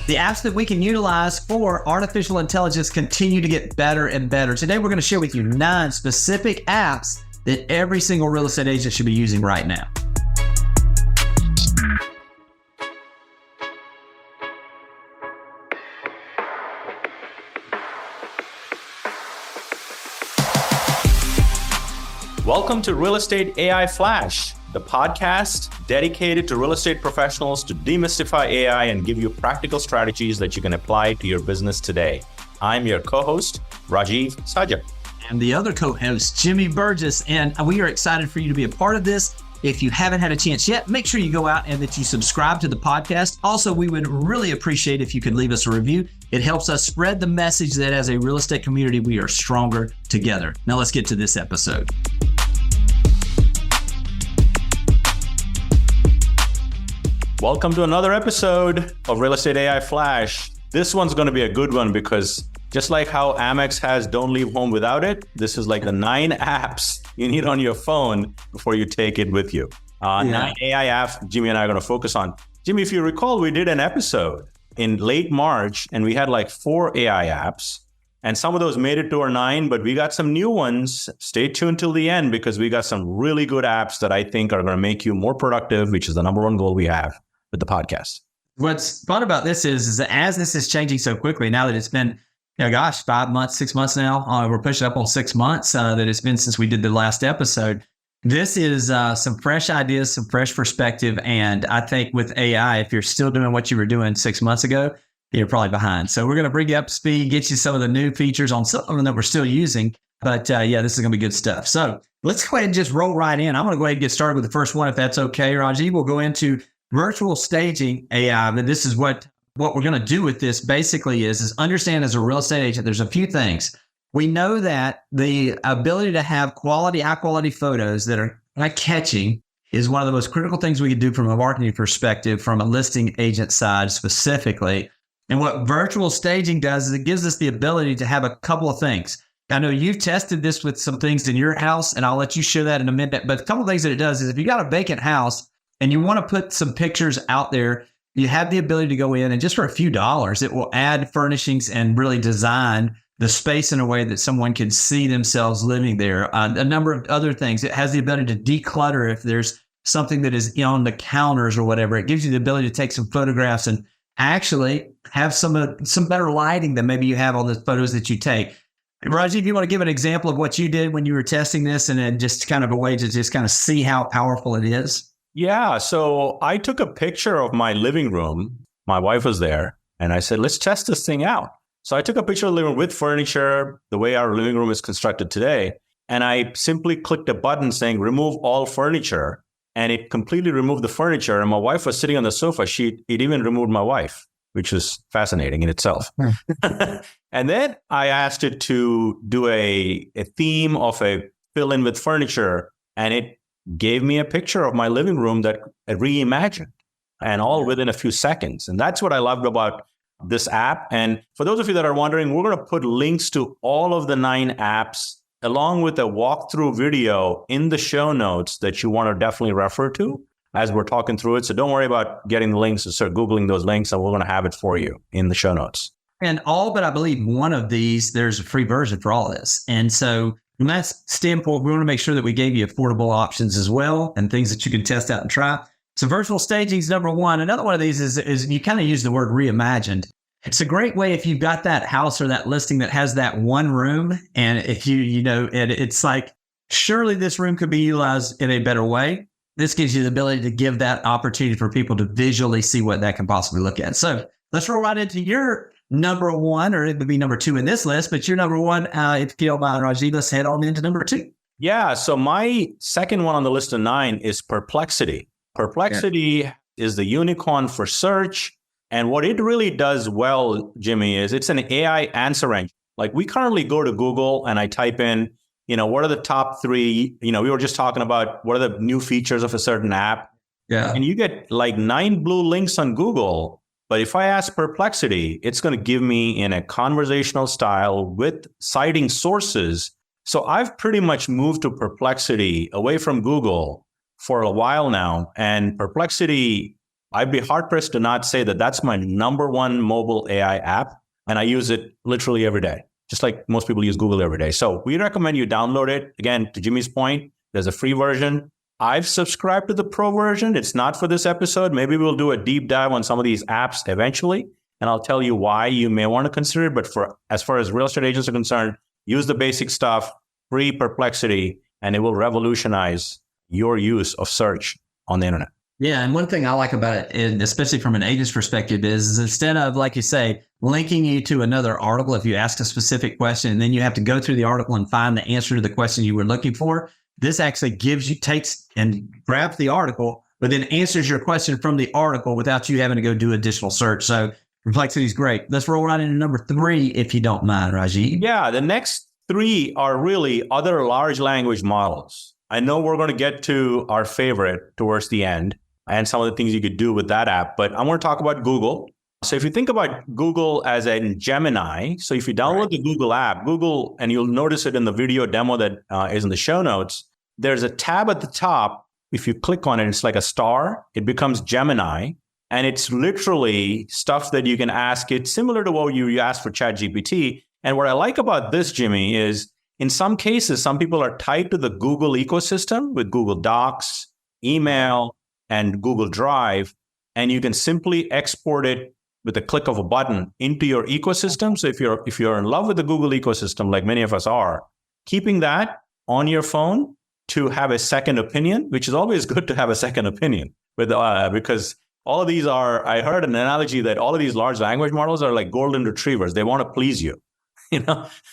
The apps that we can utilize for artificial intelligence continue to get better and better. Today, we're going to share with you 9 specific apps that every single real estate agent should be using right now. Welcome to Real Estate AI Flash, the podcast dedicated to real estate professionals to demystify AI and give you practical strategies that you can apply to your business today. I'm your co-host, Rajeev Sajak. And the other co-host, Jimmy Burgess, and we are excited for you to be a part of this. If you haven't had a chance yet, make sure you go out and that you subscribe to the podcast. Also, we would really appreciate if you could leave us a review. It helps us spread the message that as a real estate community, we are stronger together. Now let's get to this episode. Welcome to another episode of Real Estate AI Flash. This one's going to be a good one because just like how Amex has Don't Leave Home Without It, this is like the 9 apps you need on your phone before you take it with you. 9 AI apps Jimmy and I are going to focus on. Jimmy, if you recall, we did an episode in late March and we had like 4 AI apps. And some of those made it to our 9, but we got some new ones. Stay tuned till the end because we got some really good apps that I think are going to make you more productive, which is the number one goal we have with the podcast. What's fun about this is that as this is changing so quickly, now that it's been, 5 months, 6 months now, we're pushing up on 6 months that it's been since we did the last episode. This is some fresh ideas, some fresh perspective. And I think with AI, if you're still doing what you were doing 6 months ago, you're probably behind. So we're going to bring you up to speed, get you some of the new features on some of them that we're still using. But this is going to be good stuff. So let's go ahead and just roll right in. I'm going to go ahead and get started with the first one, if that's okay, Rajeev. We'll go into virtual staging AI. And this is what we're going to do with this basically is understand as a real estate agent, there's a few things. We know that the ability to have high quality photos that are catching is one of the most critical things we can do from a marketing perspective, from a listing agent side specifically. And what virtual staging does is it gives us the ability to have a couple of things. I know you've tested this with some things in your house, and I'll let you share that in a minute. But a couple of things that it does is if you got a vacant house and you want to put some pictures out there, you have the ability to go in and just for a few dollars, it will add furnishings and really design the space in a way that someone can see themselves living there. A number of other things. It has the ability to declutter if there's something that is on the counters or whatever. It gives you the ability to take some photographs and actually have some better lighting than maybe you have on the photos that you take. Rajeev, you want to give an example of what you did when you were testing this and then just kind of a way to just kind of see how powerful it is? Yeah, so I took a picture of my living room. My wife was there and I said, let's test this thing out. So I took a picture of the living room with furniture, the way our living room is constructed today. And I simply clicked a button saying, remove all furniture. And it completely removed the furniture. And my wife was sitting on the sofa. It even removed my wife, which was fascinating in itself. And then I asked it to do a theme of a fill in with furniture. And it gave me a picture of my living room that I reimagined, and all within a few seconds. And that's what I loved about this app. And for those of you that are wondering, we're going to put links to all of the 9 apps along with a walkthrough video in the show notes that you want to definitely refer to as we're talking through it. So don't worry about getting the links and start Googling those links, and we're going to have it for you in the show notes. And all but I believe one of these, there's a free version for all of this. And so from that standpoint, we want to make sure that we gave you affordable options as well and things that you can test out and try. So virtual staging is number one. Another one of these is you kind of use the word reimagined. It's a great way if you've got that house or that listing that has that one room. And if it's like, surely this room could be utilized in a better way. This gives you the ability to give that opportunity for people to visually see what that can possibly look at. So let's roll right into your number one, or it would be number 2 in this list, but your number one, if you don't mind, Rajeev, let's head on into number 2. Yeah. So my second one on the list of 9 is Perplexity. Perplexity is the unicorn for search. And what it really does well, Jimmy, is it's an AI answer engine. Like we currently go to Google and I type in, what are the top 3, we were just talking about what are the new features of a certain app. Yeah. And you get like 9 blue links on Google. But if I ask Perplexity, it's going to give me in a conversational style with citing sources. So I've pretty much moved to Perplexity away from Google for a while now. And Perplexity I'd be hard pressed to not say that that's my number one mobile AI app. And I use it literally every day, just like most people use Google every day. So we recommend you download it. Again, to Jimmy's point, there's a free version. I've subscribed to the pro version. It's not for this episode. Maybe we'll do a deep dive on some of these apps eventually. And I'll tell you why you may want to consider it. But as far as real estate agents are concerned, use the basic stuff, free Perplexity, and it will revolutionize your use of search on the internet. Yeah. And one thing I like about it, and especially from an agent's perspective, is instead of, like you say, linking you to another article, if you ask a specific question and then you have to go through the article and find the answer to the question you were looking for, this actually takes and grabs the article, but then answers your question from the article without you having to go do additional search. So Perplexity is great. Let's roll right into number 3, if you don't mind, Rajeev. Yeah, the next 3 are really other large language models. I know we're going to get to our favorite towards the end and some of the things you could do with that app, but I want to talk about Google. So if you think about Google as in Gemini, so if you download the Google app, Google, and you'll notice it in the video demo that is in the show notes, there's a tab at the top. If you click on it, it's like a star. It becomes Gemini. And it's literally stuff that you can ask it, similar to what you ask for ChatGPT. And what I like about this, Jimmy, is in some cases, some people are tied to the Google ecosystem with Google Docs, email, and Google Drive. And you can simply export it with a click of a button into your ecosystem. So if you're in love with the Google ecosystem, like many of us are, keeping that on your phone to have a second opinion, which is always good to have a second opinion because all of these are, I heard an analogy that all of these large language models are like golden retrievers. They want to please you,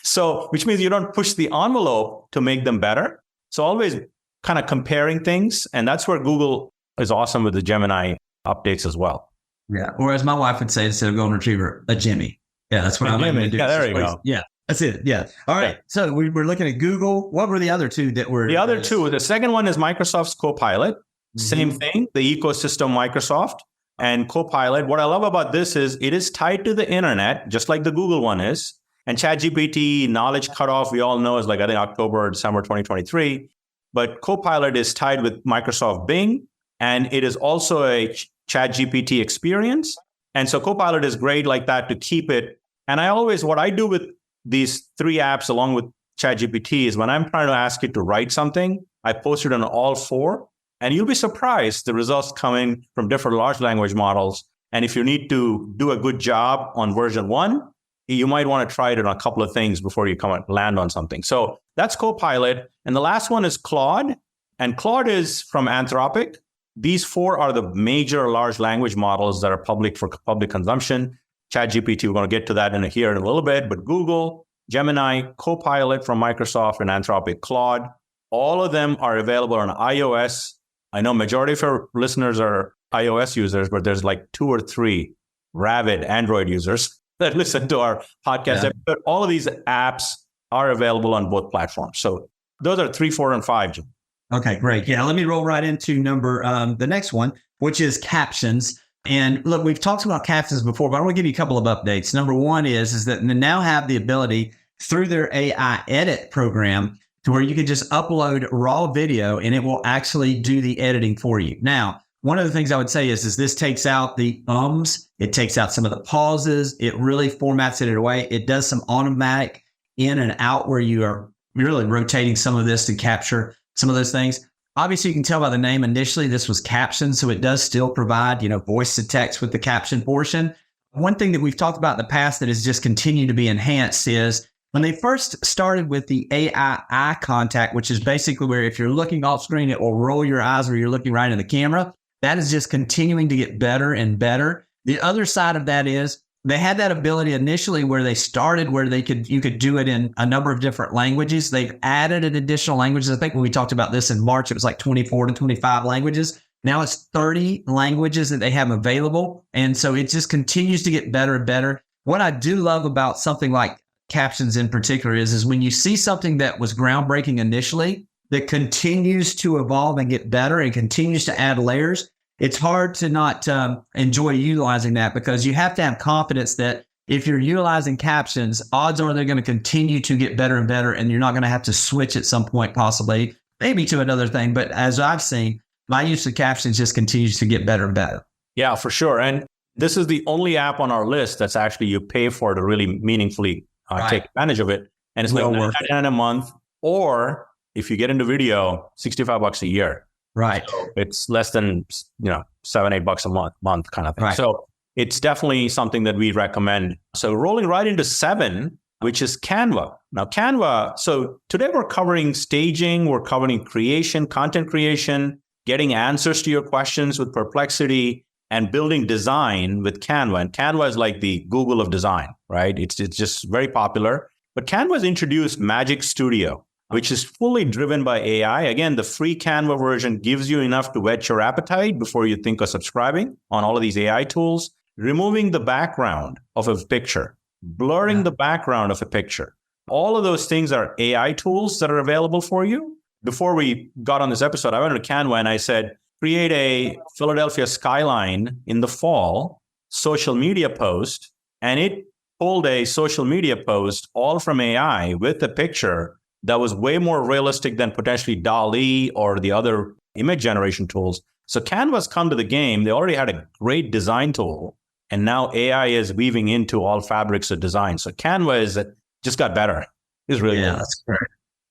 so which means you don't push the envelope to make them better. So always kind of comparing things. And that's where Google is awesome with the Gemini updates as well. Yeah. Or as my wife would say, instead of golden retriever, a Jimmy. Yeah, that's what I'm going to do. Yeah, there you go. Yeah, that's it. Yeah. All right. So we're looking at Google. What were the other 2 that were? The other 2, the second one is Microsoft's Copilot. Same thing, the ecosystem Microsoft and Copilot. What I love about this is it is tied to the internet, just like the Google one is. And ChatGPT knowledge cutoff, we all know, is like, I think, October or December 2023. But Copilot is tied with Microsoft Bing, and it is also a ChatGPT experience. And so Copilot is great like that to keep it. And what I do with these 3 apps along with ChatGPT is when I'm trying to ask it to write something, I post it on all 4. And you'll be surprised the results coming from different large language models. And if you need to do a good job on version 1, you might want to try it on a couple of things before you come and land on something. So that's Copilot. And the last one is Claude. And Claude is from Anthropic. These 4 are the major large language models that are public for public consumption. ChatGPT, we're going to get to that in a little bit. But Google, Gemini, Copilot from Microsoft, and Anthropic Claude, all of them are available on iOS. I know majority of our listeners are iOS users, but there's like 2 or 3 rabid Android users that listen to our podcast. Yeah. All of these apps are available on both platforms. So those are 3, 4, and 5. Jim. Okay, great. Yeah, let me roll right into the next one, which is captions. And look, we've talked about captions before, but I want to give you a couple of updates. Number 1 is that they now have the ability through their AI edit program to where you can just upload raw video and it will actually do the editing for you. Now, one of the things I would say is this takes out the ums, it takes out some of the pauses, it really formats it in a way. It does some automatic in and out where you are really rotating some of this to capture some of those things. Obviously, you can tell by the name initially, this was captioned, so it does still provide, voice to text with the caption portion. One thing that we've talked about in the past that has just continued to be enhanced is when they first started with the AI eye contact, which is basically where if you're looking off screen, it will roll your eyes where you're looking right in the camera. That is just continuing to get better and better. The other side of that is they had that ability initially where they started where you could do it in a number of different languages. They've added an additional languages. I think when we talked about this in March, it was like 24 to 25 languages. Now it's 30 languages that they have available. And so it just continues to get better and better. What I do love about something like captions in particular is when you see something that was groundbreaking initially that continues to evolve and get better and continues to add layers, it's hard to not enjoy utilizing that because you have to have confidence that if you're utilizing captions, odds are they're going to continue to get better and better, and you're not going to have to switch at some point, possibly, maybe to another thing. But as I've seen, my use of captions just continues to get better and better. Yeah, for sure. And this is the only app on our list that's actually you pay for to really meaningfully take advantage of it. And it's like $99 a month, or if you get into video, $65 a year. Right. So it's less than, $7-8 a month kind of thing. Right. So it's definitely something that we recommend. So rolling right into 7, which is Canva. Now Canva, so today we're covering staging, we're covering creation, content creation, getting answers to your questions with Perplexity, and building design with Canva. And Canva is like the Google of design, right? It's just very popular. But Canva has introduced Magic Studio, which is fully driven by AI. Again, the free Canva version gives you enough to whet your appetite before you think of subscribing on all of these AI tools. Removing the background of a picture, blurring the background of a picture. All of those things are AI tools that are available for you. Before we got on this episode, I went to Canva and I said, create a Philadelphia skyline in the fall social media post. And it pulled a social media post all from AI with a picture that was way more realistic than potentially DALL-E or the other image generation tools. So Canva's come to the game. They already had a great design tool. And now AI is weaving into all fabrics of design. So Canva is just got better. It's really good. That's great.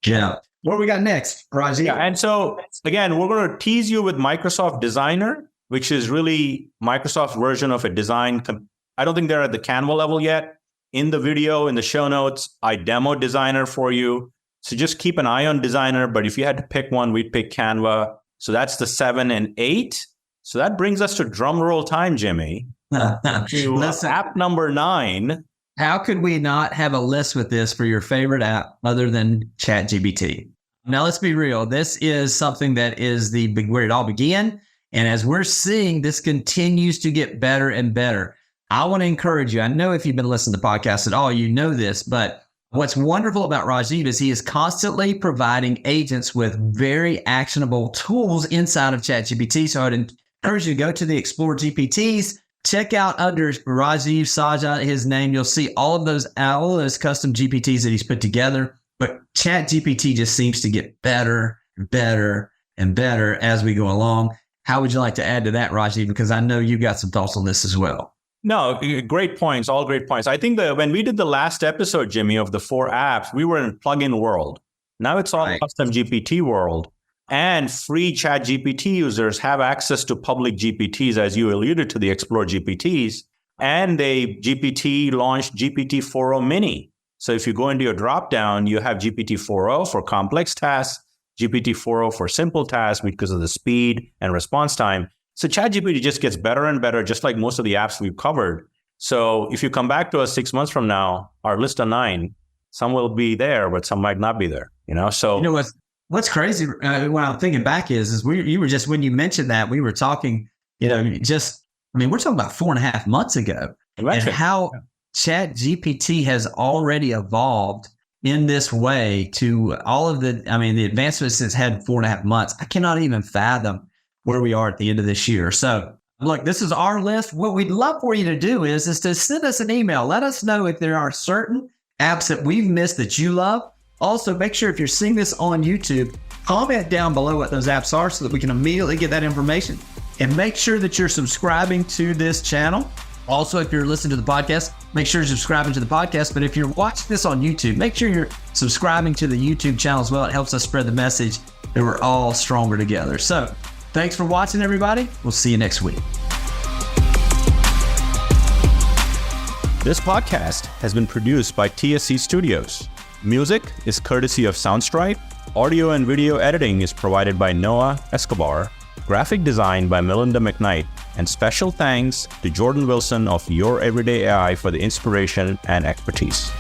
Yeah. What do we got next, Rajeev? Yeah, and so again, we're going to tease you with Microsoft Designer, which is really Microsoft's version of a design. I don't think they're at the Canva level yet. In the video, in the show notes, I demo Designer for you. So just keep an eye on Designer. But if you had to pick one, we'd pick Canva. So that's the 7 and 8. So that brings us to drum roll time, Jimmy. Listen, app number 9. How could we not have a list with this for your favorite app other than ChatGPT? Now, let's be real. This is something that is where it all began. And as we're seeing, this continues to get better and better. I want to encourage you. I know if you've been listening to podcasts at all, you know this, but what's wonderful about Rajeev is he is constantly providing agents with very actionable tools inside of ChatGPT. So I'd encourage you to go to the Explore GPTs. Check out under Rajeev Sajja, his name. You'll see all of those custom GPTs that he's put together. But ChatGPT just seems to get better and better and better as we go along. How would you like to add to that, Rajeev? Because I know you've got some thoughts on this as well. No, great points. All great points. I think that when we did the last episode, Jimmy, of the 4 apps, we were in plugin world. Now it's all custom GPT world. And free ChatGPT users have access to public GPTs, as you alluded to, the Explore GPTs. And GPT launched GPT-4o Mini. So if you go into your dropdown, you have GPT-4o for complex tasks, GPT-4o for simple tasks because of the speed and response time. So ChatGPT just gets better and better, just like most of the apps we've covered. So if you come back to us 6 months from now, our list of 9, some will be there, but some might not be there. So what's crazy when I'm thinking back is you were just, when you mentioned that, we were talking, we're talking about 4.5 months ago. And how ChatGPT has already evolved in this way to all of the advancements it's had 4.5 months. I cannot even fathom where we are at the end of this year. So look, this is our list. What we'd love for you to do is to send us an email. Let us know if there are certain apps that we've missed that you love. Also, make sure if you're seeing this on YouTube, comment down below what those apps are so that we can immediately get that information. And make sure that you're subscribing to this channel. Also, if you're listening to the podcast, make sure you're subscribing to the podcast. But if you're watching this on YouTube, make sure you're subscribing to the YouTube channel as well. It helps us spread the message that we're all stronger together. So thanks for watching, everybody. We'll see you next week. This podcast has been produced by TSC Studios. Music is courtesy of Soundstripe. Audio and video editing is provided by Noah Escobar. Graphic design by Melinda McKnight. And special thanks to Jordan Wilson of Your Everyday AI for the inspiration and expertise.